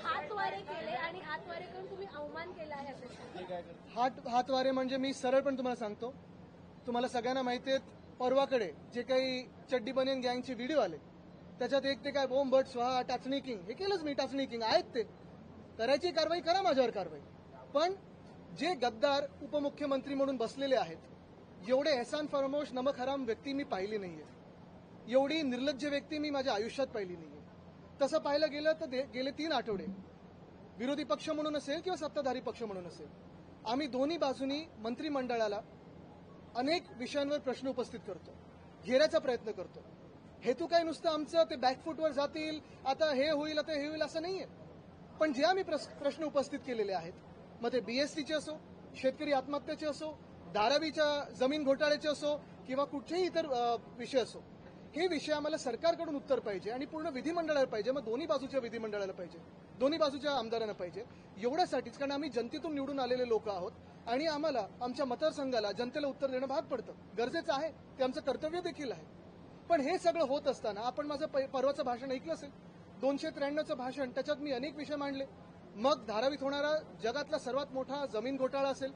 हातवारे केले आणि हातवारे करून तुम्ही अवमान केला आहे असं. हातवारे म्हणजे मी सरळ पण तुम्हाला सांगतो, तुम्हाला सगळ्यांना माहिती आहे, परवाकडे जे काही चड्डी बनियन गँगचे व्हिडिओ आले त्याच्यात एक ते काय बोंब बट स्वाहा टाचणी किंग हे केलंच मी, टाचणी किंग आहेत ते, करायची कारवाई करा, माझ्यावर कारवाई. पण जे गद्दार उपमुख्यमंत्री म्हणून बसलेले आहेत, एवढे एहसान फरामोश नमक हराम व्यक्ती मी पाहिली नाहीये, एवढी निर्लज्ज व्यक्ती मी माझ्या आयुष्यात पाहिली नाहीये. तसं पाहायला गेलं तर गेले 3 आठवडे विरोधी पक्ष म्हणून असेल किंवा सत्ताधारी पक्ष म्हणून असेल, आम्ही दोन्ही बाजूनी मंत्रिमंडळाला अनेक विषयांवर प्रश्न उपस्थित करतो, घेरायचा प्रयत्न करतो. हेतू काय नुसतं आमचं ते बॅकफूटवर जातील, आता हे होईल आता हे होईल असं नाहीये. पण जे आम्ही प्रश्न उपस्थित केलेले आहेत, मग ते बीएसटीचे असो, शेतकरी आत्महत्येचे असो, धारावीच्या जमीन घोटाळ्याचे असो किंवा कुठचेही इतर विषय असो, हे विषय आम्हाला सरकारकडून उत्तर पाहिजे आणि पूर्ण विधिमंडळाला पाहिजे, मग दोन्ही बाजूच्या विधिमंडळाला पाहिजे, दोन्ही बाजूच्या आमदारांना पाहिजे. एवढ्यासाठीच, कारण आम्ही जनतेतून निवडून आलेले लोक आहोत आणि आम्हाला आमच्या मतदारसंघाला जनतेला उत्तर देणं भाग पडतं, गरजेचं आहे, ते आमचं कर्तव्य देखील आहे. पण हे सगळं होत असताना आपण माझं परवाचं भाषण ऐकलं असेल, 293चं भाषण, त्याच्यात मी अनेक विषय मांडले. मग धारावीत होणारा जगातला सर्वात मोठा जमीन घोटाळा असेल,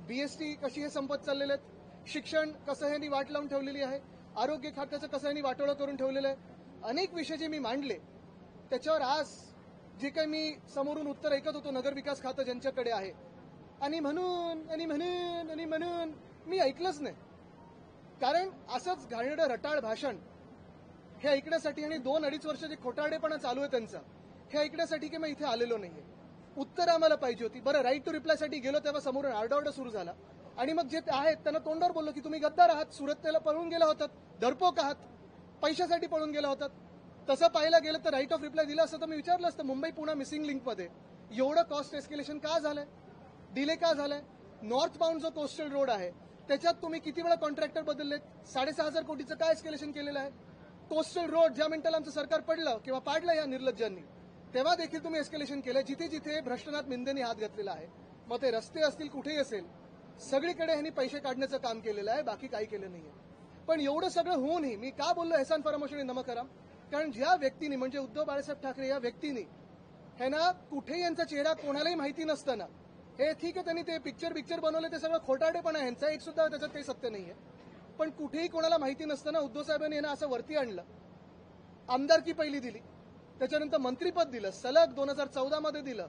बीएसटी कशी हे संपत चाललेले आहेत, शिक्षण कसं ह्यांनी वाट लावून ठेवलेली आहे, आरोग्य खात्याचं कसं ह्यांनी वाटोळं करून ठेवलेलं आहे, अनेक विषय जे मी मांडले त्याच्यावर आज जे काही मी समोरून उत्तर ऐकत होतो, नगरविकास खातं ज्यांच्याकडे आहे, आणि म्हणून मी ऐकलंच नाही. कारण असंच घाणेरडं रटाळ भाषण हे ऐकण्यासाठी आणि 2-2.5 वर्ष जे खोटारडेपणा चालू आहे त्यांचा, हे ऐकण्यासाठी की मी इथे आलेलो नाहीये. उत्तर आम्हाला पाहिजे होती. बरं, राईट टू रिप्लायसाठी गेलो तेव्हा समोरून आरडाओरडा सुरू झाला आणि मग जे आहेत त्यांना तोंडावर बोललो की तुम्ही गद्दार आहात, सुरतेला पळून गेला होतात, डरपोक आहात, पैशासाठी पळून गेला होतात. तसं पाहायला गेलं तर राईट ऑफ रिप्लाय दिला असतं तर मी विचारलं असतं, मुंबई पुणे मिसिंग लिंकमध्ये एवढं कॉस्ट एस्केलेशन का झालंय, डिले का झालाय? नॉर्थ बाउंड जो कोस्टल रोड आहे त्याच्यात तुम्ही किती वेळा कॉन्ट्रॅक्टर बदललेत, 6,500 कोटीचं काय एस्केलेशन केलेलं आहे? कोस्टल रोड ज्या मिनिटाला आमचं सरकार पडलं किंवा पाडलं या निर्लज्जांनी, तेव्हा देखील तुम्ही एस्केलेशन केलंय. जिथे जिथे भ्रष्टनाथ मिंदेनी हात घातलेला आहे, मग ते रस्ते असतील कुठेही असेल, सगळीकडे ह्यांनी पैसे काढण्याचं काम केलेलं आहे, बाकी काही केलं नाहीये. पण एवढं सगळं होऊनही मी का बोललो एहसान फरामोश आणि नमक हराम? कारण ज्या व्यक्तीने, म्हणजे उद्धव बाळासाहेब ठाकरे या व्यक्तीने, ह्यांना कुठेही यांचा चेहरा कोणालाही माहिती नसताना, हे ठीक आहे त्यांनी ते पिक्चर बनवले, ते सगळं खोटारडेपणा आहे ह्यांचा, एक सुद्धा त्याच्यात काही सत्य नाहीये. पण कुठेही कोणाला माहिती नसताना उद्धव साहेबांनी यांना असं वरती आणलं, आमदारकी पहिली दिली, त्याच्यानंतर मंत्रीपद दिलं, सलग 2014 मध्ये दिलं.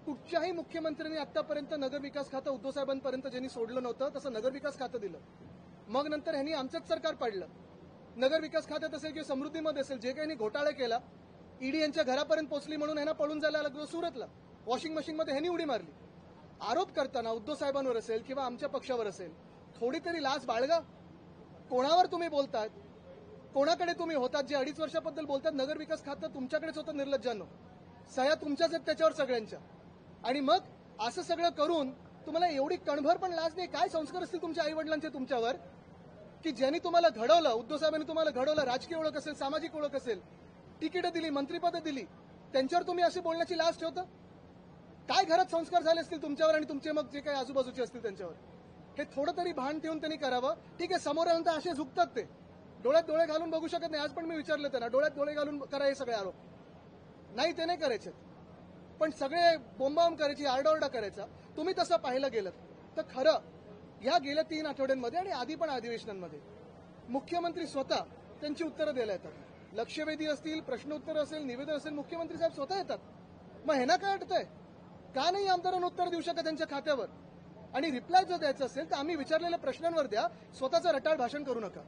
कुठच्याही मुख्यमंत्र्यांनी आतापर्यंत नगरविकास खातं उद्धव साहेबांपर्यंत ज्यांनी सोडलं नव्हतं तसं नगरविकास खातं दिलं. मग नंतर ह्यांनी आमचंच सरकार पाडलं. नगरविकास खात्यात असेल किंवा समृद्धीमध्ये असेल, जे काही घोटाळा केला, ईडी यांच्या घरापर्यंत पोहोचली म्हणून ह्यांना पळून जायला लागलो सुरतला, वॉशिंग मशीनमध्ये ह्यांनी उडी मारली. आरोप करताना उद्धव साहेबांवर असेल किंवा आमच्या पक्षावर असेल, थोडी तरी लाज बाळगा. कोणावर तुम्ही बोलतात, कोणाकडे तुम्ही होतात जे 2.5 वर्षाबद्दल बोलतात? नगरविकास खातं तुमच्याकडेच होतं निर्लज्जांनो, सह्या तुमच्याच आहेत त्याच्यावर सगळ्यांच्या. आणि मग असं सगळं करून तुम्हाला एवढी कणभर पण लाज नाही? काय संस्कार असतील तुमच्या आईवडिलांचे तुमच्यावर, की ज्यांनी तुम्हाला घडवलं, उद्धव साहेबांनी तुम्हाला घडवलं, राजकीय ओळख असेल, सामाजिक ओळख असेल, तिकीटं दिली, मंत्रिपदं दिली, त्यांच्यावर तुम्ही अशी बोलण्याची लाज ठेवता? काय घरात संस्कार झाले असतील तुमच्यावर आणि तुमचे मग जे काही आजूबाजूचे असतील त्यांच्यावर? हे थोडं तरी भान ठेवून त्यांनी करावं. ठीक आहे, समोर आल्यानंतर असे झुकतात, ते डोळ्यात डोळे घालून बघू शकत नाही. आज पण मी विचारलं त्यांना, डोळ्यात डोळे घालून करा हे सगळे आरोप? नाही, ते नाही करायचे. पण सगळे बोंबाबोंब करायची, आरडाओरडा करायचा. तुम्ही तसं पाहायला गेलं तर खरं या गेल्या 3 आठवड्यांमध्ये आणि आधी पण अधिवेशनांमध्ये मुख्यमंत्री स्वतः त्यांची उत्तरं द्यायला येतात. लक्षवेधी असतील, प्रश्नोत्तर असेल, निवेदन असेल, मुख्यमंत्री साहेब स्वतः येतात. मग ह्यांना काय वाटतंय, का नाही आमदारांना उत्तर देऊ शकत त्यांच्या खात्यावर? आणि रिप्लाय जर द्यायचं असेल तर आम्ही विचारलेल्या प्रश्नांवर द्या, स्वतःचं रटाळ भाषण करू नका.